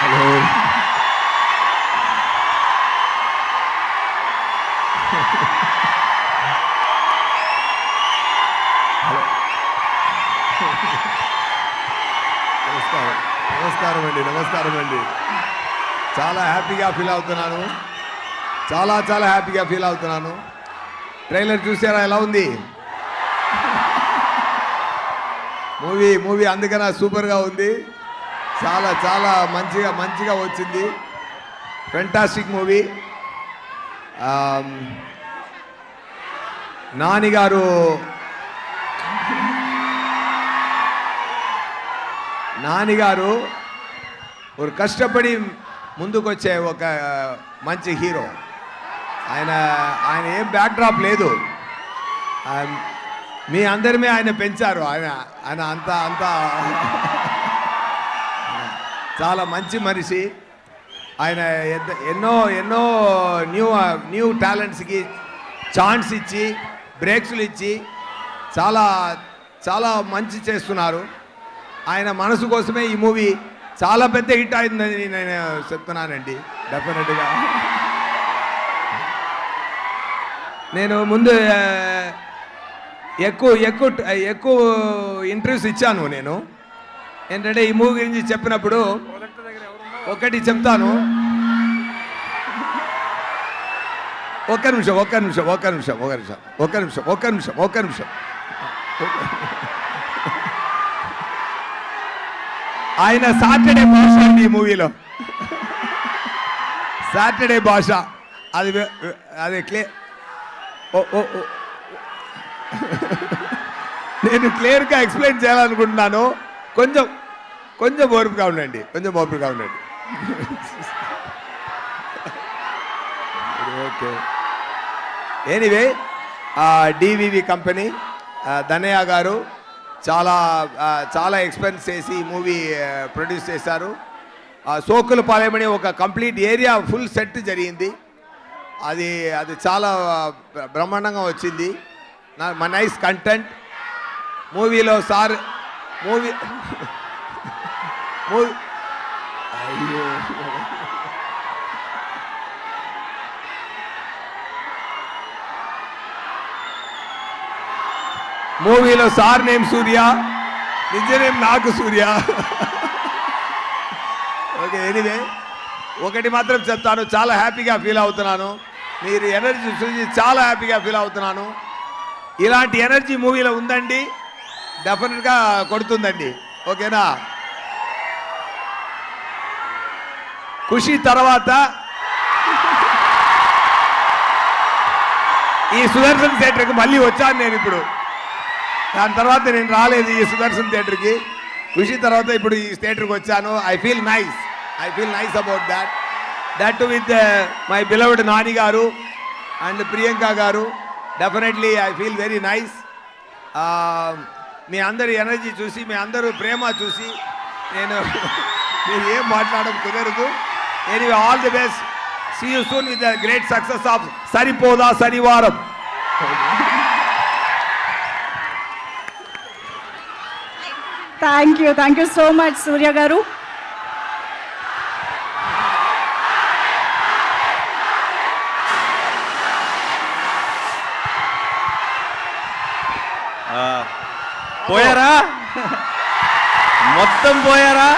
Hello నమస్కారం అండి. చాలా హ్యాపీగా ఫీల్ అవుతున్నాను. చాలా హ్యాపీగా ఫీల్ అవుతున్నాను. ట్రైలర్ చూసారా ఎలా ఉంది? మూవీ అందుకనే సూపర్గా ఉంది. చాలా మంచిగా వచ్చింది. Fantastic movie. నానిగారు ఒక కష్టపడి ముందుకొచ్చే ఒక మంచి హీరో. ఆయన ఏం బ్యాక్డ్రాప్ లేదు. మీ అందరిమే ఆయన పెంచారు. ఆయన అంతా చాలా మంచి మనిషి. ఆయన ఎన్నో న్యూ టాలెంట్స్కి ఛాన్స్ ఇచ్చి బ్రేక్స్లు ఇచ్చి చాలా మంచి చేస్తున్నారు. ఆయన మనసు కోసమే ఈ మూవీ చాలా పెద్ద హిట్ అయిందని నేను చెప్తున్నానండి. డెఫినెట్గా నేను ముందు ఎక్కువ ఇంటర్వ్యూస్ ఇచ్చాను. నేను ఏంటంటే ఈ మూవీ గురించి చెప్పినప్పుడు ఒకటి చెప్తాను. ఒక్క నిమిషం. ఆయన సాటర్డే భాష అండి ఈ మూవీలో. సాటర్డే భాష అది నేను క్లియర్గా ఎక్స్ప్లెయిన్ చేయాలనుకుంటున్నాను. కొంచెం ఓర్పుగా ఉండండి. Okay. Anyway DVV company Danayya గారు చాలా ఎక్స్పెన్స్ చేసి ఈ మూవీ ప్రొడ్యూస్ చేశారు. సోకులపాలెమని ఒక కంప్లీట్ ఏరియా ఫుల్ సెట్ జరిగింది. అది చాలా బ్రహ్మాండంగా వచ్చింది. మా నైస్ కంటెంట్ మూవీలో సార్ మూవీ అయ్యో మూవీలో సార్ నేమ్ సూర్య, నిజ నేమ్ నాకు సూర్య. ఓకే. ఎనీవే ఒకటి మాత్రం చెప్తాను, చాలా హ్యాపీగా ఫీల్ అవుతున్నాను. మీరు ఎనర్జీ చూసి చాలా హ్యాపీగా ఫీల్ అవుతున్నాను. ఇలాంటి ఎనర్జీ మూవీలో ఉందండి, డెఫినెట్గా కొడుతుందండి. ఓకేనా? ఖుషి తర్వాత ఈ సుదర్శన్ థియేటర్కి మళ్ళీ వచ్చాను నేను. ఇప్పుడు దాని తర్వాత నేను రాలేదు ఈ సుదర్శన్ థియేటర్కి. ఖుషి తర్వాత ఇప్పుడు ఈ థియేటర్కి వచ్చాను. I feel nice about that with my beloved Nani garu and Priyanka garu. Definitely I feel very nice. మీ అందరి ఎనర్జీ చూసి, మీ అందరూ ప్రేమ చూసి నేను మీరు ఏం మాట్లాడడం కుదరదు. Anyway all the best. See you soon with the great success of Saripodhaa Sanivaaram. Thank you so much Surya garu. పోయారా? మొత్తం పోయారా?